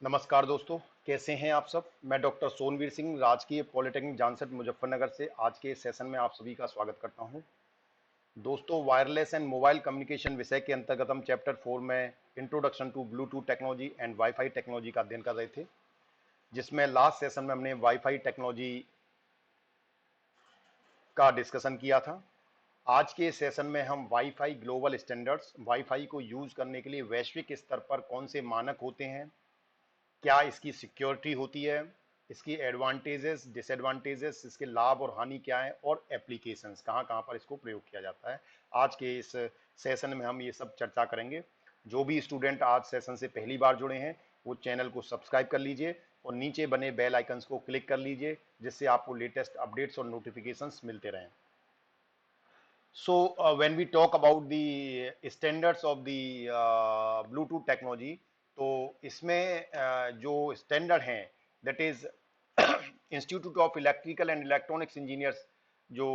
नमस्कार दोस्तों, कैसे हैं आप सब। मैं डॉक्टर सोनवीर सिंह, राजकीय पॉलिटेक्निक जानसठ मुजफ्फरनगर से आज के सेशन में आप सभी का स्वागत करता हूं। दोस्तों, वायरलेस एंड मोबाइल कम्युनिकेशन विषय के अंतर्गत हम चैप्टर 4 में introduction to Bluetooth technology and WiFi technology का अध्ययन कर रहे थे, जिसमें लास्ट सेशन में हमने वाईफाई टेक्नोलॉजी का डिस्कशन किया था। आज के सेशन में हम वाईफाई ग्लोबल स्टैंडर्ड्स, वाईफाई को यूज करने के लिए वैश्विक स्तर पर कौन से मानक होते हैं, क्या इसकी सिक्योरिटी होती है, इसकी एडवांटेजेस डिसएडवांटेजेस, इसके लाभ और हानि क्या है, और एप्लीकेशंस कहाँ कहाँ पर इसको प्रयोग किया जाता है। आज के इस सेशन में हम ये सब चर्चा करेंगे। जो भी स्टूडेंट आज सेशन से पहली बार जुड़े हैं वो चैनल को सब्सक्राइब कर लीजिए और नीचे बने बेल आइकन्स को क्लिक कर लीजिए, जिससे आपको लेटेस्ट अपडेट्स और नोटिफिकेशंस मिलते रहें। So, when we talk about the standards of the Bluetooth technology, तो इसमें जो स्टैंडर्ड हैं that is institute of electrical and electronics engineers जो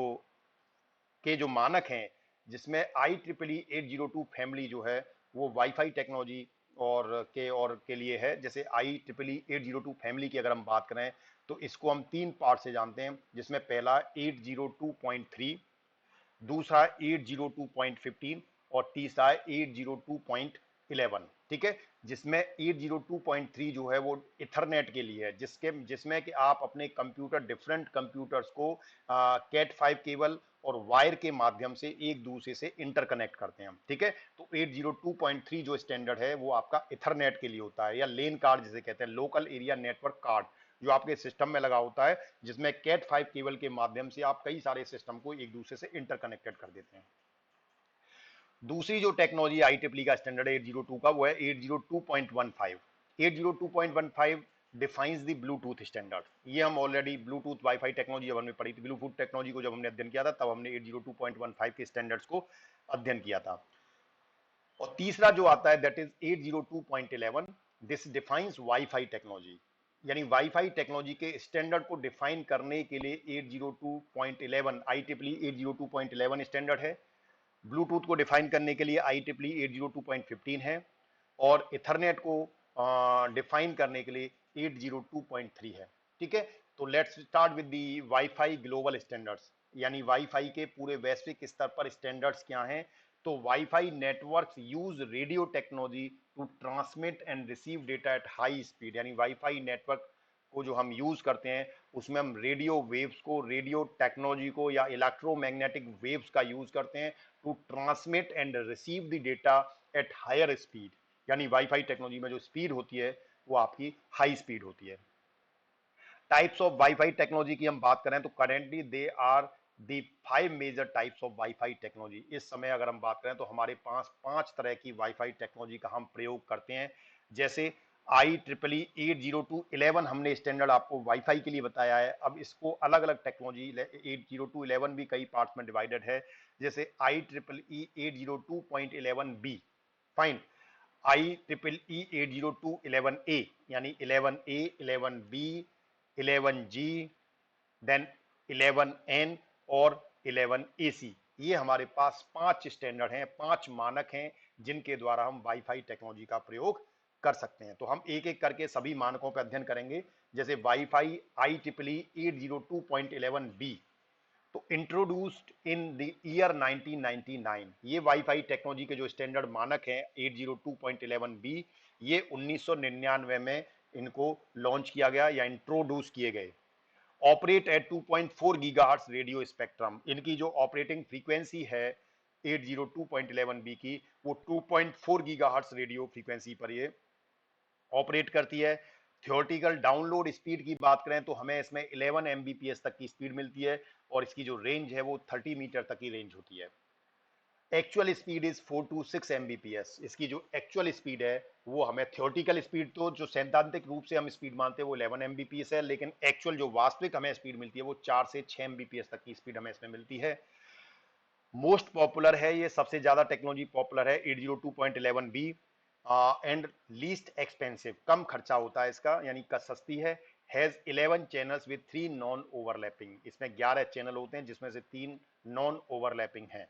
जो मानक हैं, जिसमें IEEE 802 फैमिली जो है वो वाईफाई टेक्नोलॉजी और के लिए है। जैसे IEEE 802 फैमिली की अगर हम बात करें तो इसको हम तीन पार्ट से जानते हैं, जिसमें पहला 802.3, दूसरा 802.15 और तीसरा 802.11। ठीक है, जिसमें 802.3 जो है वो इथरनेट के लिए है, जिसमें कि आप अपने कंप्यूटर, डिफरेंट कंप्यूटर्स को कैट 5 केबल और वायर के माध्यम से एक दूसरे से इंटरकनेक्ट करते हैं। ठीक है, तो 802.3 जो स्टैंडर्ड है वो आपका इथरनेट के लिए होता है, या लेन कार्ड जिसे कहते हैं, लोकल एरिया नेटवर्क कार्ड, जो आपके सिस्टम में लगा होता है, जिसमें कैट 5 केबल के माध्यम से आप कई सारे सिस्टम को एक दूसरे से इंटरकनेक्टेड कर देते हैं। दूसरी जो टेक्नोलॉजी IEEE का स्टैंडर्ड है 802 का, वो है 802.15। 802.15 डिफाइंस द ब्लूटूथ स्टैंडर्ड। ये हम ऑलरेडी ब्लूटूथ वाईफाई टेक्नोलॉजी जब हमने पढ़ी थी, ब्लूटूथ टेक्नोलॉजी को जब हमने अध्ययन किया था, तब हमने 802.15 के स्टैंडर्ड्स को अध्ययन किया था। और तीसरा जो आता है that is 802.11। This defines wifi technology, यानी वाईफाई टेक्नोलॉजी के स्टैंडर्ड को डिफाइन करने के लिए 802.11 IEEE 802.11 स्टैंडर्ड है। ब्लूटूथ को डिफाइन करने के लिए IEEE 802.15 है, और इथरनेट को डिफाइन करने के लिए 802.3 है। ठीक है, तो let's start with the WiFi global standards, यानी वाईफाई के पूरे वैश्विक स्तर पर स्टैंडर्ड्स क्या हैं। तो WiFi networks use radio technology to transmit and receive data at high speed, यानी वाईफाई नेटवर्क को जो हम यूज करते हैं उसमें हम रेडियो वेव्स को, रेडियो टेक्नोलॉजी को या इलेक्ट्रोमैग्नेटिक वेव्स का यूज करते हैं to transmit and receive the data at higher speed, यानी वाईफाई टेक्नोलॉजी में जो स्पीड होती है वो आपकी हाई स्पीड होती है। टाइप्स ऑफ वाईफाई टेक्नोलॉजी की हम बात करें तो currently they are the 5 major types of WiFi technology. इस समय अगर हम बात करें तो हमारे पास 5 तरह की वाईफाई टेक्नोलॉजी का हम प्रयोग करते हैं। जैसे IEEE 802.11 हमने स्टैंडर्ड आपको वाईफाई के लिए बताया है। अब इसको अलग अलग टेक्नोलॉजी 802.11 भी कई पार्ट्स में डिवाइडेड है। जैसे IEEE 802.11b, fine, IEEE 802.11a, यानी 11a, 11b, 11G, then 11N और 11AC। ये हमारे पास 5 स्टैंडर्ड हैं, 5 मानक हैं, जिनके द्वारा हम वाईफाई टेक्नोलॉजी का प्रयोग कर सकते हैं। तो हम एक एक करके सभी मानकों पर अध्ययन करेंगे। जैसे वाईफाई IEEE 802.11b, तो इंट्रोड्यूस्ड इन द ईयर 1999। ये वाईफाई टेक्नोलॉजी के जो स्टैंडर्ड मानक हैं 802.11b, ये 1999 में इनको लॉन्च किया गया या इंट्रोड्यूस किए गए। Operate at 2.4 gigahertz radio spectrum, इनकी जो ऑपरेटिंग फ्रीक्वेंसी है 802.11b की, वो 2.4 गीगाहर्ट्ज रेडियो फ्रीक्वेंसी पर ये ऑपरेट करती है। थियोरेटिकल डाउनलोड स्पीड की बात करें तो हमें इसमें 11 Mbps तक की स्पीड मिलती है, और इसकी जो रेंज है वो 30 मीटर तक की रेंज होती है। Actual speed is 4 to 6 Mbps। इसकी जो एक्चुअल स्पीड है वो हमें, थियोरेटिकल स्पीड तो जो सैद्धांतिक रूप से हम स्पीड मानते हैं वो 11 Mbps है, लेकिन एक्चुअल जो वास्तविक हमें स्पीड मिलती है वो 4 से 6 Mbps तक की स्पीड हमें इसमें मिलती है। मोस्ट पॉपुलर है ये, सबसे ज्यादा टेक्नोलॉजी पॉपुलर है 802.11b, एंड लीस्ट एक्सपेंसिव, कम खर्चा होता है इसका, यानी सस्ती है। Has 11 channels with 3 non overlapping, इसमें 11 चैनल होते हैं जिसमें से 3 नॉन ओवरलैपिंग हैं।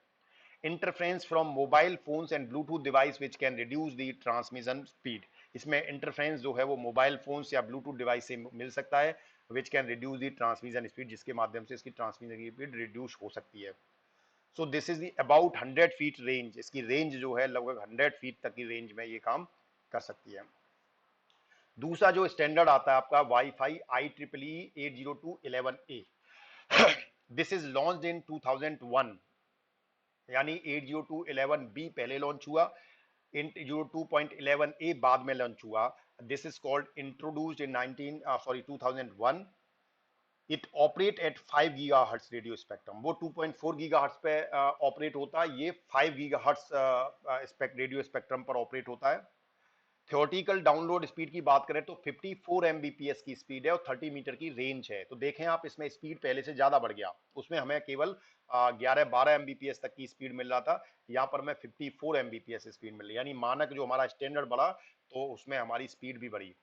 Interference from mobile phones and Bluetooth device which can reduce the transmission speed, इसमें इंटरफ्रेंस जो है वो मोबाइल फोन्स या ब्लूटूथ डिवाइस से मिल सकता है, which can reduce the transmission speed, जिसके माध्यम से इसकी ट्रांसमिशन की स्पीड रिड्यूस हो सकती है। So this is the about 100 feet range, इसकी रेंज जो है लगभग 100 फीट तक की रेंज में ये काम कर सकती है। दूसरा जो स्टैंडर्ड आता है आपका wifi IEEE 802.11a, this is launched in 2001, यानी 802.11b पहले लॉन्च हुआ, 802.11a बाद में लॉन्च हुआ। This is called introduced in 2001। It operate at 5 gigahertz radio spectrum, वो 2.4 गीगाहर्ट्ज पे ऑपरेट होता है, ये 5 गीगाहर्ट्ज रेडियो स्पेक्ट्रम पर ऑपरेट होता है। थ्योरेटिकल डाउनलोड स्पीड की बात करें तो 54 Mbps की स्पीड है और 30 मीटर की रेंज है। तो देखें आप, इसमें स्पीड पहले से ज्यादा बढ़ गया, उसमें हमें केवल 11-12 Mbps तक की स्पीड मिल रहा था, यहाँ पर हमें 54 Mbps स्पीड मिल रही, यानी मानक जो हमारा स्टैंडर्ड बढ़ा तो उसमें हमारी स्पीड भी बढ़ी।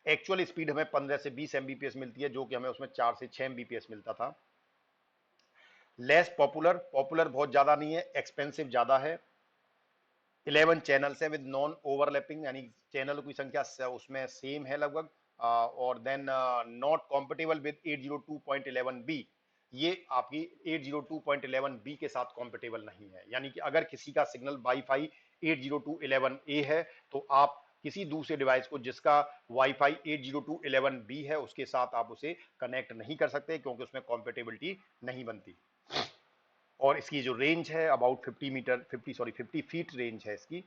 एक्चुअल स्पीड हमें 15 से 20 Mbps मिलती है, जो कि हमें उसमें 4 से 6 Mbps मिलता था। लेस पॉपुलर, पॉपुलर बहुत ज्यादा नहीं है, एक्सपेंसिव ज्यादा है। 11 चैनल्स है विद नॉन ओवरलैपिंग, यानी चैनल की संख्या उसमें सेम है लगभग। और then not compatible with 802.11b, ये आपकी 802.11b के साथ कॉम्पेटेबल नहीं है, यानी कि अगर किसी का सिग्नल वाईफाई 802.11a है तो आप किसी दूसरे डिवाइस को जिसका वाईफाई 802.11b है उसके साथ आप उसे कनेक्ट नहीं कर सकते, क्योंकि उसमें कॉम्पेटेबिलिटी नहीं बनती। और इसकी जो रेंज है अबाउट 50 फीट रेंज है इसकी।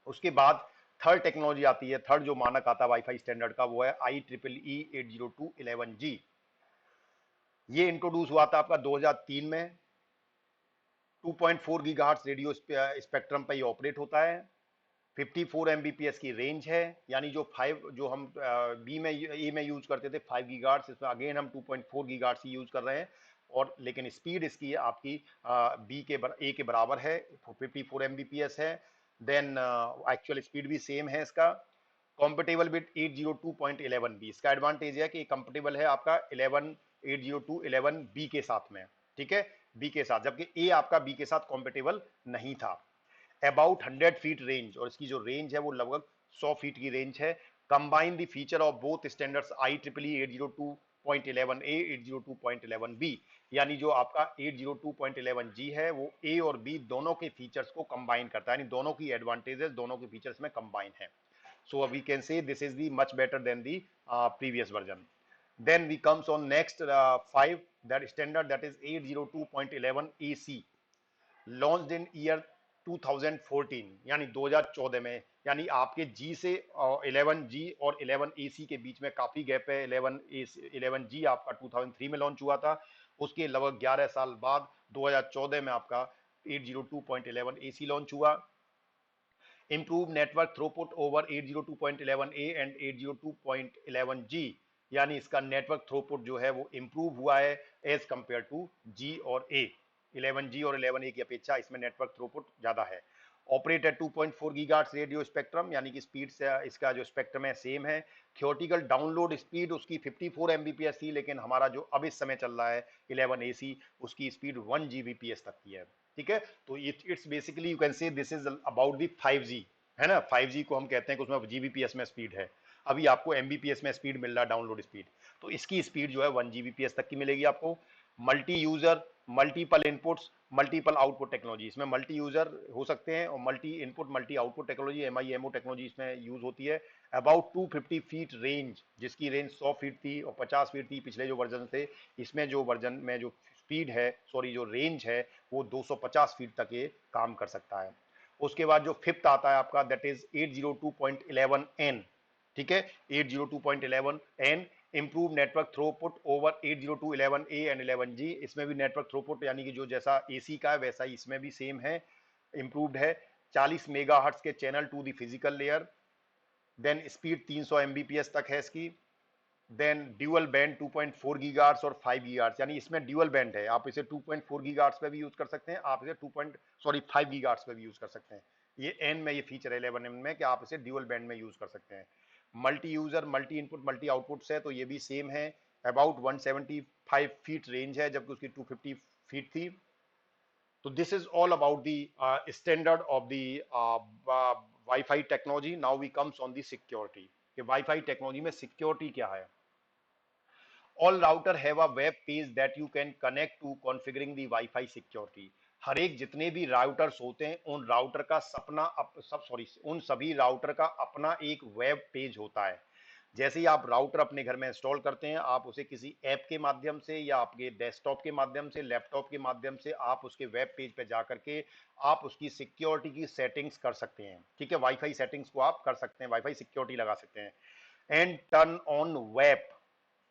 उसके बाद थर्ड टेक्नोलॉजी आती है, थर्ड जो मानक आता है वाईफाई स्टैंडर्ड का, वो है IEEE 802.11g। ये इंट्रोड्यूस हुआ था आपका 2003 में। 2.4 गीगाहर्ट्ज रेडियो स्पेक्ट्रम पर ये ऑपरेट होता है। 54 Mbps की रेंज है, यानी जो 5 जो हम बी में ए में यूज करते थे 5 गीगाहर्ट्ज, इसमें अगेन हम 2.4 गीगाहर्ट्ज की यूज कर रहे हैं। और लेकिन स्पीड इसकी आपकी बी के ए के बराबर है, 54 Mbps है। देन एक्चुअल स्पीड भी सेम है इसका। कॉम्पेटेबल विद 802.11b, इसका एडवांटेज है कि कंपेटेबल है आपका 802.11b के साथ में, ठीक है, बी के साथ, जबकि ए आपका बी के साथ कॉम्पेटेबल नहीं था। अबाउट 100 फीट रेंज, और इसकी जो रेंज है वो लगभग 100 फीट की रेंज है। Combine the feature of both standards IEEE 802.11a 802.11b, यानी जो आपका 802.11g है वो ए और बी दोनों के फीचर्स को कंबाइन करता है, यानी दोनों की एडवांटेजेस दोनों के फीचर्स में कंबाइन है। So we can say this is the much better than the previous version. Then we comes on next 5, that standard, that is 802.11 AC, launched in year 2014, यानी 2014 में, यानी आपके G से 11G और 11AC के बीच में काफी गैप है। 11G आपका 2003 में लॉन्च हुआ था, उसके लगभग 11 साल बाद 2014 में आपका 802.11 AC लॉन्च हुआ। Improve network throughput over 802.11a and 802.11g, यानी इसका नेटवर्क थ्रूपुट जो है वो इंप्रूव हुआ है एज कंपेयर टू जी और ए। 11G और 11A की अपेक्षा इसमें नेटवर्क थ्रूपुट ज्यादा है। Operate at 2.4 gigahertz radio spectrum, यानी कि स्पीड से इसका जो स्पेक्ट्रम है सेम है। थियोरेटिकल डाउनलोड स्पीड उसकी 54 Mbps थी, लेकिन हमारा जो अब इस समय चल रहा है 11AC, उसकी स्पीड 1 Gbps तक की है, ठीक है। तो it's basically you can say this is about the 5G, है ना। 5G को हम कहते हैं कि उसमें Gbps में स्पीड है, अभी आपको Mbps में स्पीड मिल रहा है डाउनलोड स्पीड, तो इसकी स्पीड जो है 1 Gbps तक की मिलेगी आपको। Multi user, multiple inputs, multiple output technology, इसमें मल्टी यूजर हो सकते हैं और multi input multi output technology MIMO technology इसमें यूज होती है। अबाउट 250 फीट रेंज, जिसकी रेंज 100 फीट थी और 50 फीट थी पिछले जो वर्जन थे, इसमें जो वर्जन में जो स्पीड है, सॉरी जो रेंज है, वो 250 फीट तक ये काम कर सकता है। उसके बाद जो फिफ्थ आता है आपका, दैट इज 802.11n, ठीक है, 802.11n। Improve network throughput over 802.11a and 11G, इसमें भी नेटवर्क थ्रूपुट यानी कि जो जैसा AC का है वैसा ही इसमें भी सेम है, इंप्रूव्ड है। 40 मेगाहर्ट्ज के channel to the physical layer. Then speed 300 Mbps तक है इसकी। देन ड्यूअल बैंड 2.4 गीगाहर्ट्ज और 5 गीगाहर्ट्ज, यानी इसमें ड्यूअल बैंड है, आप इसे 2.4 गीगाहर्ट्ज पे भी यूज कर सकते हैं, आप इसे 5 गीगाहर्ट्ज पे भी यूज कर सकते हैं। ये एन में ये फीचर है 11M में कि आप इसे ड्यूअल बैंड में यूज कर सकते हैं। Multi user, multi input, multi output है, तो ये भी सेम है। अबाउट 175 फीट रेंज है, जबकि उसकी 250 फीट थी। तो this is all about the standard of the wifi technology, now we comes on the security कि वाईफाई टेक्नोलॉजी में सिक्योरिटी क्या है। All router have a web page that you can connect to configuring the wifi security. हर एक जितने भी routers होते हैं उन राउटर का सपना सब सॉरी उन सभी राउटर का अपना एक वेब पेज होता है। जैसे ही आप राउटर अपने घर में इंस्टॉल करते हैं, आप उसे किसी ऐप के माध्यम से या आपके डेस्कटॉप के माध्यम से, लैपटॉप के माध्यम से आप उसके वेब पेज पे जा करके आप उसकी सिक्योरिटी की सेटिंग्स कर सकते हैं। ठीक है, वाईफाई सेटिंग्स को आप कर सकते हैं, वाईफाई सिक्योरिटी लगा सकते हैं। एंड टर्न ऑन वेब,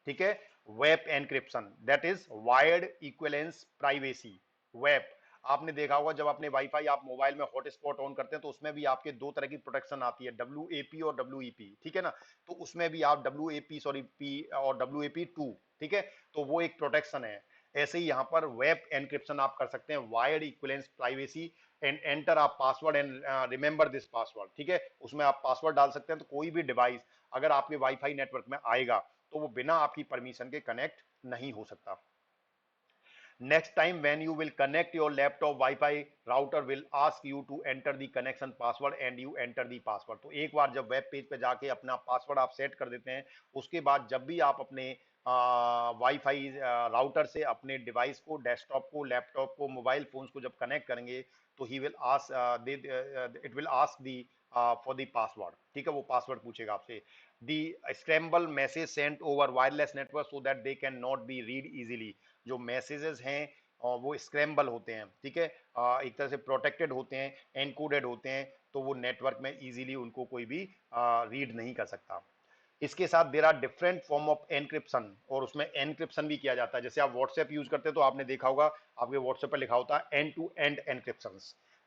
ठीक है, web encryption, that is wired equivalence privacy. Web, आपने देखा होगा जब आपने वाईफाई आप मोबाइल में हॉटस्पॉट ऑन करते हैं तो उसमें भी आपके दो तरह की प्रोटेक्शन आती है, WAP और WEP, ठीक है ना। तो उसमें भी आप WAP सॉरी पी और WAP2, ठीक है, तो वो एक प्रोटेक्शन है। ऐसे ही यहाँ पर वेब एनक्रिप्शन आप कर सकते हैं, wired equivalence privacy and enter आप password and remember this password, ठीक है, उसमें आप पासवर्ड डाल सकते हैं। तो कोई भी डिवाइस अगर आपके वाईफाई नेटवर्क में आएगा तो वो बिना आपकी परमिशन के कनेक्ट नहीं हो सकता। Next time when you will connect your laptop, Wi-Fi router will ask you to enter the connection password and you enter the password। तो एक बार जब वेब पेज पे जाके अपना पासवर्ड आप सेट कर देते हैं, उसके बाद जब भी आप अपने वाईफाई राउटर से अपने डिवाइस को, डेस्कटॉप को, लैपटॉप को, मोबाइल फोन्स को जब कनेक्ट करेंगे तो he will ask it will ask the for the password, ठीक है, वो पासवर्ड पूछेगा आपसे। दी scramble message Saint over wireless network so that they can not be read easily. जो मैसेजेस हैं वो स्क्रैम्बल होते हैं, ठीक है, एक तरह से प्रोटेक्टेड होते हैं, एनकोडेड होते हैं, तो वो नेटवर्क में इजीली उनको कोई भी रीड नहीं कर सकता। इसके साथ there are different form of encryption, और उसमें एनक्रिप्शन भी किया जाता है। जैसे आप व्हाट्सएप यूज करते हैं तो आपने देखा होगा आपके व्हाट्सएप पर लिखा होता है एंड टू एंड एनक्रिप्शन,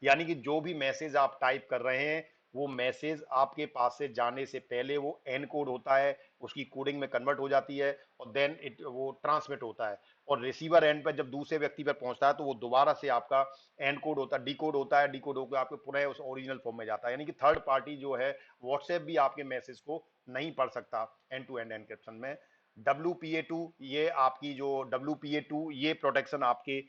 यानी कि जो भी मैसेज आप टाइप कर रहे हैं वो मैसेज आपके पास से जाने से पहले वो एनकोड होता है, उसकी कोडिंग में कन्वर्ट हो जाती है और देन इट वो ट्रांसमिट होता है, और रिसीवर एंड पर जब दूसरे व्यक्ति पर पहुंचता है तो वो दोबारा से आपका एनकोड होता है, डिकोड होता है, डिकोड होकर आपके पुनः उस ओरिजिनल फॉर्म में जाता है। यानी कि थर्ड पार्टी जो है व्हाट्सएप भी आपके मैसेज को नहीं पढ़ सकता एंड टू एंड एनक्रिप्शन में। WPA2, ये आपकी जो WPA2 ये प्रोटेक्शन आपके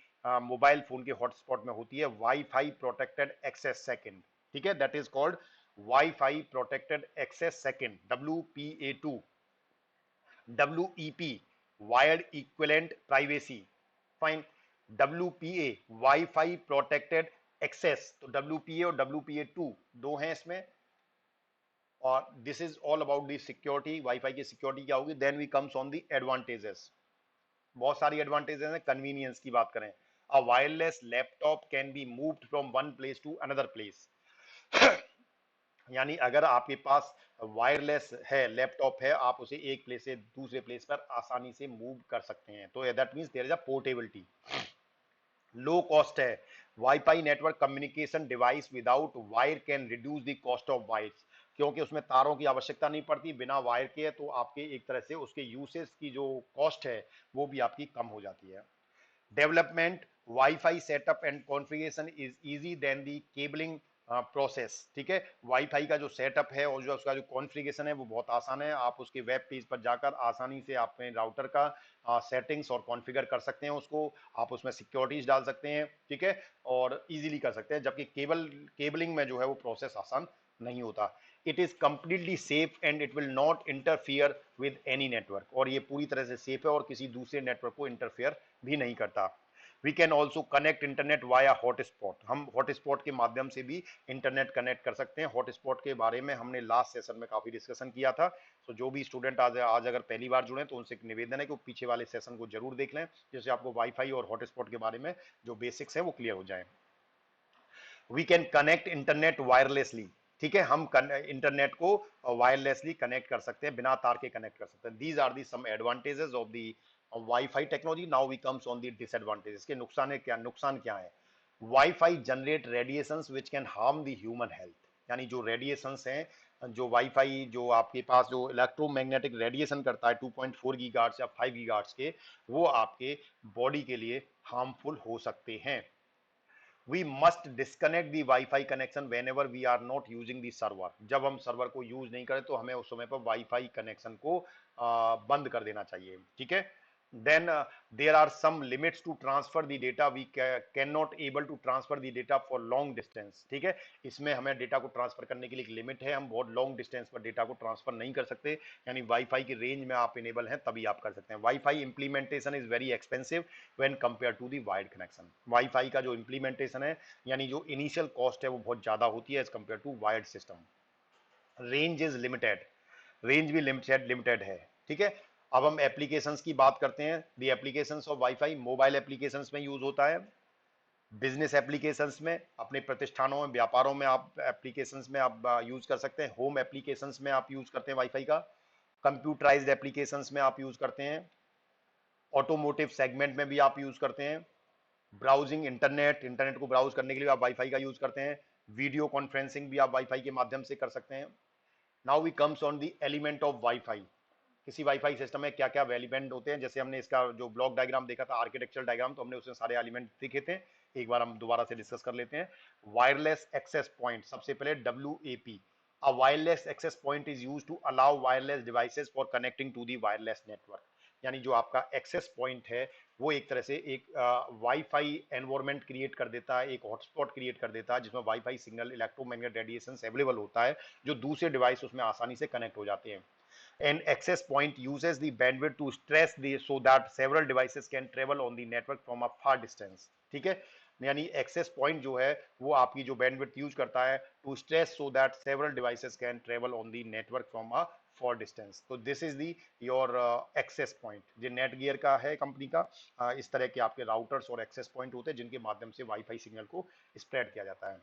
मोबाइल फोन के हॉटस्पॉट में होती है, वाईफाई प्रोटेक्टेड एक्सेस सेकंड, ठीक है, that is called WiFi protected access second, WPA2। WEP, wired equivalent privacy, fine. WPA, WiFi protected access, तो WPA और WPA2 दो हैं इसमें, और this is all about the security, WiFi की सिक्योरिटी क्या होगी। Then we comes on the advantages, बहुत सारी एडवांटेजेस हैं। कन्वीनियंस की बात करें, a wireless laptop can be moved from one place to another place. यानी अगर आपके पास वायरलेस है, लैपटॉप है, आप उसे एक प्लेस से दूसरे प्लेस पर आसानी से मूव कर सकते हैं, तो that means there is a portability. Low cost है, wifi network communication device without wire can reduce the cost of wires, क्योंकि उसमें तारों की आवश्यकता नहीं पड़ती, बिना वायर के है, तो आपके एक तरह से उसके यूसेज की जो कॉस्ट है वो भी आपकी कम हो जाती है। Development, WiFi setup and configuration is easy than the cabling process, ठीक है, वाईफाई का जो सेटअप है और जो उसका जो कॉन्फ़िगरेशन है वो बहुत आसान है। आप उसके वेब पेज पर जाकर आसानी से अपने राउटर का सेटिंग्स और कॉन्फ़िगर कर सकते हैं, उसको आप उसमें सिक्योरिटीज डाल सकते हैं, ठीक है, और इजीली कर सकते हैं, जबकि केबलिंग में जो है वो प्रोसेस आसान नहीं होता। It is completely safe and it will not interfere with any network, और ये पूरी तरह से सेफ है और किसी दूसरे नेटवर्क को इंटरफेयर भी नहीं करता। We can also connect internet via hotspot, हम हॉटस्पॉट के माध्यम से भी इंटरनेट कनेक्ट कर सकते हैं। हॉटस्पॉट के बारे में हमने लास्ट सेशन में काफी डिस्कशन किया था, तो जो भी स्टूडेंट आज अगर पहली बार जुड़े तो उनसे एक निवेदन है कि वो पीछे वाले सेशन को जरूर देख लें, जिससे आपको वाईफाई और हॉटस्पॉट के बारे में जो बेसिक्स है वो क्लियर हो जाए। We can connect internet wirelessly, ठीक है, हम इंटरनेट को वायरलेसली कनेक्ट कर सकते हैं, बिना तार के कनेक्ट कर सकते हैं। These are the some advantages of the WiFi technology. Now we comes on the disadvantages, के नुकसान क्या है। WiFi generate radiations which can harm the human health, यानी जो रेडिएशंस हैं, जो वाईफाई जो आपके पास जो इलेक्ट्रोमैग्नेटिक रेडिएशन करता है 2.4 गीगाहर्ट्ज या 5 गीगाहर्ट्ज के, वो आपके बॉडी के लिए हार्मफुल हो सकते हैं। We must disconnect the WiFi connection whenever we are not using the server, जब हम सर्वर को यूज नहीं करें तो हमें उस समय पर वाईफाई कनेक्शन को बंद कर देना चाहिए, ठीक है। then there are some limits to transfer the data. We cannot able to transfer the data for long distance. ठीक है, इसमें हमें डेटा को ट्रांसफर करने के लिए एक लिमिट है, हम बहुत लॉन्ग डिस्टेंस पर डेटा को ट्रांसफर नहीं कर सकते, यानी वाईफाई की रेंज में आप इनेबल हैं तभी आप कर सकते हैं। WiFi implementation is very expensive when compare to the wired connection. WiFi का जो इंप्लीमेंटेशन है, यानी जो इनिशियल कॉस्ट है, वो बहुत ज्यादा होती है as compare to wired system. Range is limited, range भी लिमिटेड है। ठीक है, अब हम एप्लीकेशंस की बात करते हैं। दी applications of wifi, mobile applications में यूज होता है, बिजनेस एप्लीकेशंस में, अपने प्रतिष्ठानों में, व्यापारों में आप एप्लीकेशंस में आप यूज कर सकते हैं, होम एप्लीकेशंस में आप यूज करते हैं वाईफाई का, कंप्यूटराइज्ड एप्लीकेशंस में आप यूज करते हैं, ऑटोमोटिव सेगमेंट में भी आप यूज करते हैं, ब्राउजिंग इंटरनेट, इंटरनेट को ब्राउज करने के लिए आप वाईफाई का यूज करते हैं, वीडियो कॉन्फ्रेंसिंग भी आप वाईफाई के माध्यम से कर सकते हैं। Now we comes on the element of WiFi. किसी वाईफाई सिस्टम में क्या क्या एलिमेंट होते हैं, जैसे हमने इसका जो ब्लॉक डायग्राम देखा था, आर्किटेक्चरल डायग्राम, तो हमने उसमें सारे एलिमेंट दिखे थे, एक बार हम दोबारा से डिस्कस कर लेते हैं। वायरलेस एक्सेस पॉइंट, सबसे पहले WAP, a wireless access point is used to allow wireless devices for connecting to the wireless network. यानी जो आपका एक्सेस पॉइंट है, वो एक तरह से एक वाईफाई एनवायरनमेंट क्रिएट कर देता है, एक हॉटस्पॉट क्रिएट कर देता है, जिसमें wifi signal, electromagnetic radiation available होता है, जो दूसरे डिवाइस उसमें आसानी से कनेक्ट हो जाते हैं। An access point uses the bandwidth to stress the so that several devices can travel on the network from a far distance। ठीक है, यानी एक्सेस पॉइंट जो है वो आपकी जो बैंडविड्थ यूज करता है to stress so that several devices can travel on the network from a for distance. तो this is the your access point. जो नेट गियर का है कंपनी का, इस तरह के आपके राउटर्स और एक्सेस पॉइंट होते हैं जिनके माध्यम से वाईफाई सिग्नल को स्प्रेड किया जाता है।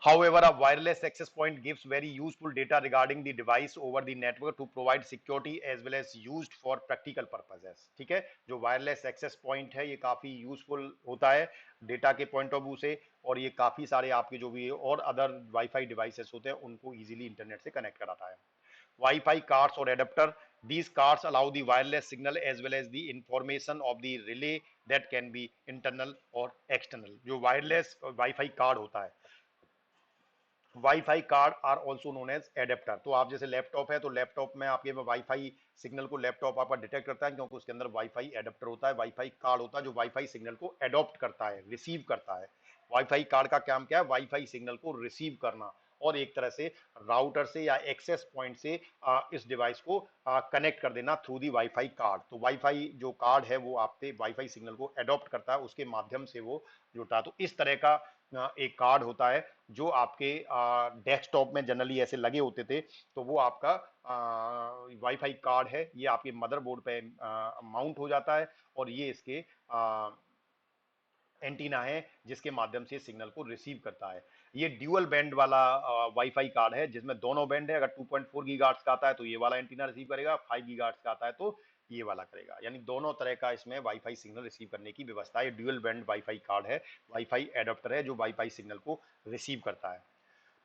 However, a wireless access point gives very useful data regarding the device over the network to provide security as well as used for practical purposes। ठीक है, जो वायरलेस एक्सेस पॉइंट है ये काफी यूजफुल होता है डेटा के पॉइंट ऑफ व्यू से, और ये काफी सारे आपके जो भी और अदर वाईफाई डिवाइसेस होते हैं उनको इजीली इंटरनेट से कनेक्ट कराता है। Wi-Fi cards or adapter, these cards allow the wireless signal as well as the information of the relay that can be internal or external। जो वायरलेस वाईफाई कार्ड होता है, WiFi card are also known as adapter. तो आप जैसे laptop है, तो laptop में आपके वाईफाई सिग्नल को लैपटॉप आपका डिटेक्ट करता है, क्योंकि उसके अंदर वाईफाई एडेप्टर होता है। वाईफाई कार्ड होता है जो वाईफाई सिग्नल को एडॉप्ट करता है, रिसीव करता है। वाईफाई कार्ड का काम क्या है? वाईफाई सिग्नल को रिसीव करना और एक तरह से राउटर से या एक्सेस पॉइंट से इस डिवाइस को कनेक्ट कर देना थ्रू दी वाईफाई कार्ड। तो वाईफाई जो कार्ड है वो आपके वाईफाई सिग्नल को एडॉप्ट करता है, उसके माध्यम से वो जुड़ता है। तो इस तरह का एक कार्ड होता है जो आपके डेस्कटॉप में जनरली ऐसे लगे होते थे। तो वो आपका वाईफाई कार्ड है, ये आपके मदरबोर्ड पे माउंट हो जाता है और ये इसके एंटीना है जिसके माध्यम से सिग्नल को रिसीव करता है। ये ड्यूअल बैंड वाला वाईफाई कार्ड है जिसमें दोनों बैंड है। अगर 2.4 गीगाहर्ट्ज का आता है तो ये वाला एंटीना रिसीव करेगा, 5 गीगाहर्ट्ज का आता है तो ये वाला करेगा। यानी दोनों तरह का इसमें वाईफाई सिग्नल रिसीव करने की व्यवस्था है। ड्यूअल बैंड वाईफाई कार्ड है, वाईफाई एडाप्टर है जो वाईफाई सिग्नल को रिसीव करता है।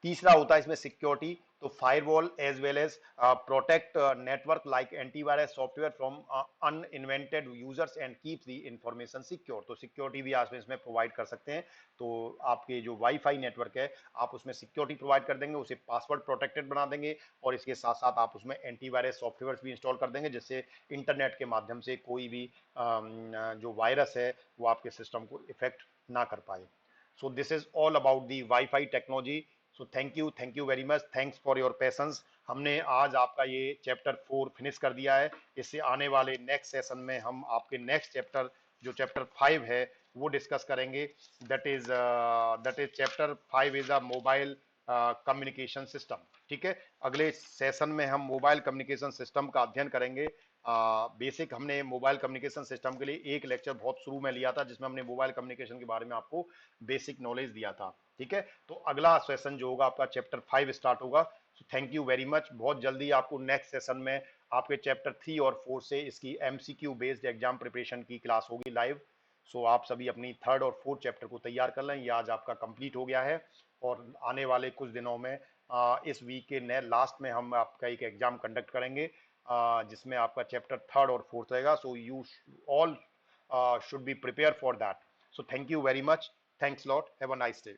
तीसरा होता है इसमें सिक्योरिटी। तो firewall as well as protect network like antivirus software from uninvented users and keep the information secure. तो सिक्योरिटी भी आप इसमें प्रोवाइड कर सकते हैं। तो आपके जो वाईफाई नेटवर्क है आप उसमें सिक्योरिटी प्रोवाइड कर देंगे, उसे पासवर्ड प्रोटेक्टेड बना देंगे और इसके साथ साथ आप उसमें एंटीवायरस सॉफ्टवेयर भी इंस्टॉल कर देंगे जिससे इंटरनेट के माध्यम से कोई भी जो वायरस है वो आपके सिस्टम को इफेक्ट ना कर पाए। So this is all about the Wi-Fi technology. So thank you very much. Thanks for your patience. हमने आज आपका ये चैप्टर 4 फिनिश कर दिया है। इससे आने वाले नेक्स्ट सेशन में हम आपके नेक्स्ट चैप्टर जो चैप्टर 5 है वो डिस्कस करेंगे। That is chapter 5 is a mobile communication system. ठीक है, अगले सेशन में हम मोबाइल कम्युनिकेशन सिस्टम का अध्ययन करेंगे। बेसिक हमने मोबाइल कम्युनिकेशन सिस्टम के लिए एक लेक्चर बहुत शुरू में लिया था जिसमें हमने मोबाइल कम्युनिकेशन के बारे में आपको बेसिक नॉलेज दिया था। ठीक है, तो अगला सेशन जो होगा आपका चैप्टर 5 स्टार्ट होगा। Thank you very much. बहुत जल्दी आपको नेक्स्ट सेशन में आपके चैप्टर 3 और 4 से इसकी MCQ बेस्ड एग्जाम प्रिपरेशन की क्लास होगी लाइव। सो आप सभी अपनी 3rd और 4th चैप्टर को तैयार कर लें, ये आज आपका कंप्लीट हो गया है और आने वाले कुछ दिनों में इस वीक के लास्ट में हम आपका एक एग्जाम कंडक्ट करेंगे जिसमें आपका चैप्टर 3rd और 4th रहेगा। So you all should be prepared for that. So thank you very much. Thanks a lot. Have a nice day.